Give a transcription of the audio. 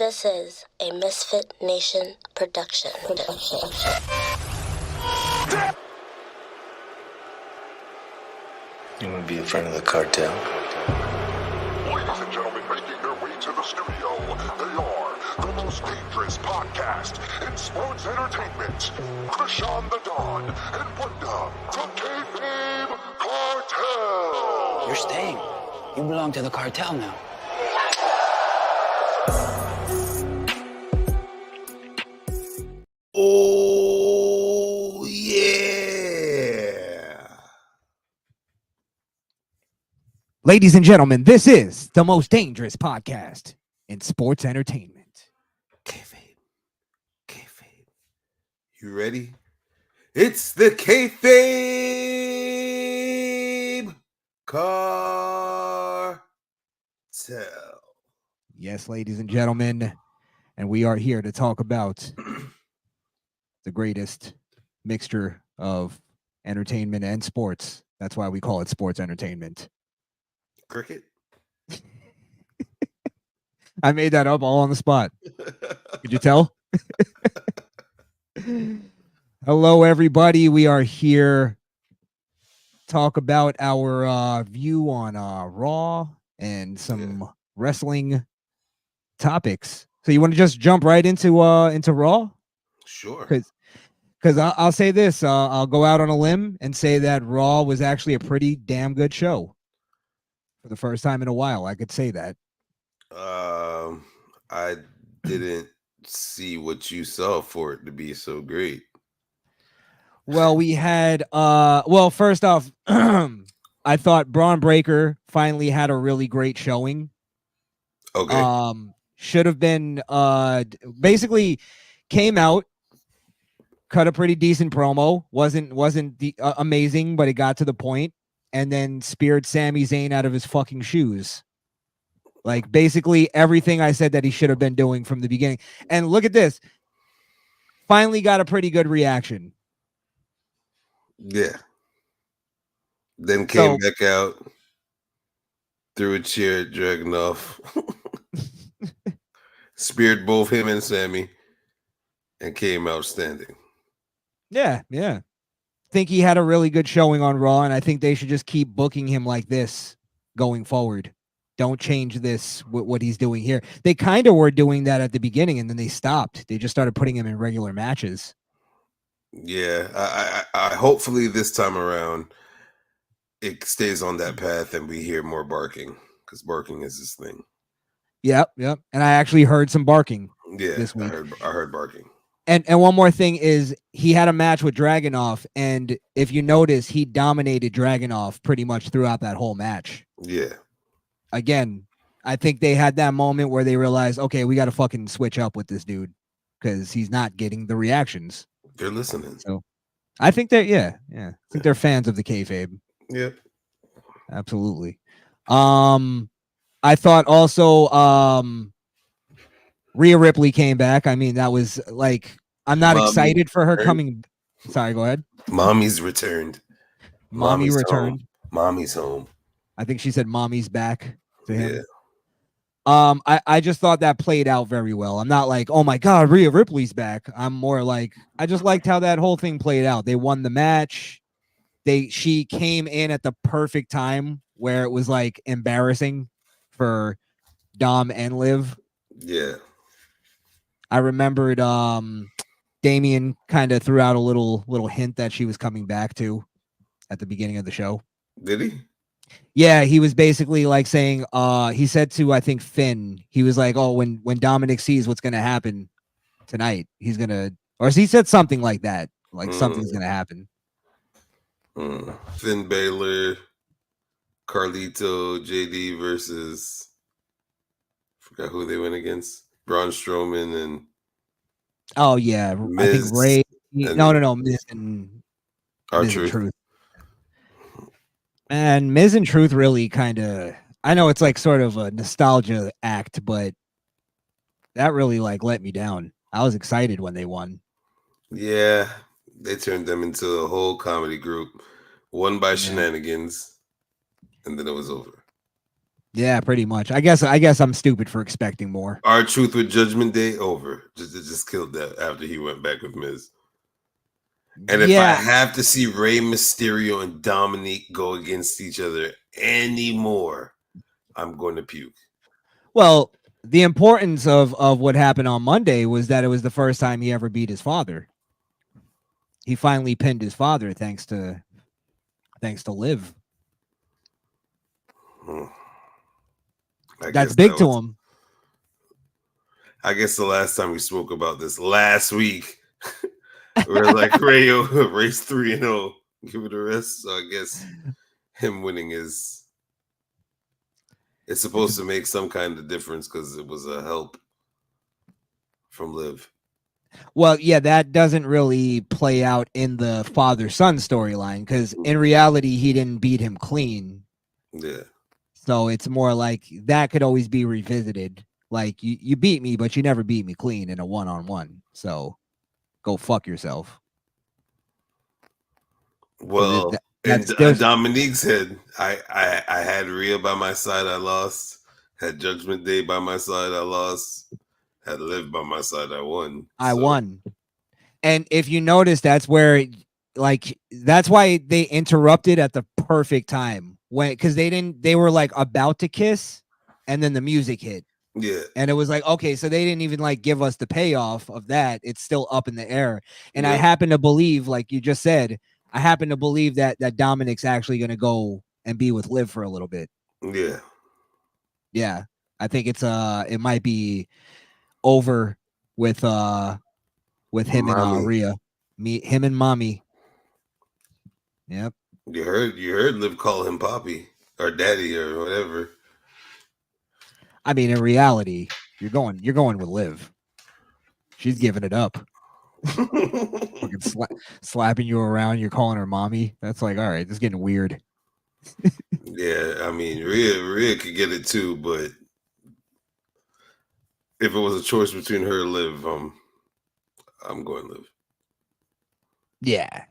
This is a Misfit Nation production. You want to be a friend of the cartel? Ladies and gentlemen, making their way to the studio, they are the most dangerous podcast in sports entertainment. Crishaun the Don and Wunda, the Kayfabe Cartel. You're staying. You belong to the cartel now. Oh, yeah. Ladies and gentlemen, this is the most dangerous podcast in sports entertainment. Kayfabe. You ready? It's the Kayfabe Cartel. Yes, ladies and gentlemen, and we are here to talk about the greatest mixture of entertainment and sports. That's why we call it sports entertainment. Cricket? I made that up all on the spot. Could you tell? Hello, everybody. We are here to talk about our view on Raw and some wrestling topics. So you want to just jump right into Raw? Sure. Because I'll say this. I'll go out on a limb and say that Raw was actually a pretty damn good show. For the first time in a while, I could say that. I didn't see what you saw for it to be so great. Well, we had first off, I thought Braun Breaker finally had a really great showing. Okay. Should have been basically came out, cut a pretty decent promo. Wasn't the amazing, but it got to the point, and then speared Sami Zayn out of his fucking shoes. Like basically everything I said that he should have been doing from the beginning. And look at this. Finally got a pretty good reaction. Yeah. Then came back out, threw a chair at Dragunov, speared both him and Sammy, and came out standing. Yeah. Think he had a really good showing on Raw, and I think they should just keep booking him like this going forward. Don't change this, what he's doing here. They kind of were doing that at the beginning, and then they stopped. They just started putting him in regular matches. Yeah, I hopefully this time around it stays on that path and we hear more barking, because barking is this thing. Yep. And I actually heard some barking. Yeah, this week. I heard barking. And one more thing is he had a match with Dragunov, and if you notice, he dominated Dragunov pretty much throughout that whole match. Yeah. Again, I think they had that moment where they realized, okay, we got to fucking switch up with this dude because he's not getting the reactions. They're listening. So I think they're, I think they're fans of the kayfabe. Yep. Absolutely. I thought also Rhea Ripley came back. I mean, that was like, I'm not excited for her coming. Sorry, go ahead. Mommy's returned. Mommy's returned. Home. Mommy's home. I think she said mommy's back to him. Yeah. I just thought that played out very well. I'm not like, oh my God, Rhea Ripley's back. I'm more like, I just liked how that whole thing played out. They won the match. She came in at the perfect time where it was like embarrassing for Dom and Liv. Yeah. I remembered Damian kind of threw out a little hint that she was coming back to at the beginning of the show. Did he? Yeah, he was basically like saying, he said to, I think, Finn, he was like, oh, when Dominic sees what's going to happen tonight, he's going to, or he said something like that, like something's going to happen. Finn Balor, Carlito, JD versus, forgot who they went against, Braun Strowman and oh yeah, Miz, I think Ray. No, Miz and Truth. And Miz and Truth really kind of, I know it's like sort of a nostalgia act, but that really like let me down. I was excited when they won. Yeah, they turned them into a whole comedy group, won by shenanigans, and then it was over. Yeah, pretty much. I guess I'm stupid for expecting more. Our truth with Judgment Day over. Just killed that after he went back with Miz. And if I Yeah. have to see Rey Mysterio and Dominic go against each other anymore, I'm going to puke. Well, the importance of what happened on Monday was that it was the first time he ever beat his father. He finally pinned his father thanks to Liv. That's big to him. I guess the last time we spoke about this last week, we're like Ray's 3-0. Give it a rest. So I guess him winning it's supposed to make some kind of difference because it was a help from Liv. Well, yeah, that doesn't really play out in the father-son storyline because in reality, he didn't beat him clean. Yeah. So it's more like that could always be revisited. Like you beat me, but you never beat me clean in a one-on-one. So go fuck yourself. Well, So and Dominique said, I had Rhea by my side, I lost. Had Judgment Day by my side, I lost. Had Liv by my side, I won. I won. And if you notice, that's where, like, that's why they interrupted at the perfect time because they were like about to kiss, and then the music hit. Yeah. And it was like, okay, so they didn't even like give us the payoff of that. It's still up in the air. And I happen to believe, like you just said, I happen to believe that Dominic's actually going to go and be with Liv for a little bit. Yeah. Yeah. I think it might be over with him Mommy. And Rhea. Him and Mommy. Yep. You heard Liv call him Poppy or Daddy or whatever. I mean, in reality, you're going with Liv. She's giving it up. Fucking slapping you around, you're calling her mommy. That's like, all right, this is getting weird. Yeah, I mean, Rhea could get it too, but if it was a choice between her and Liv, I'm going Liv. Yeah.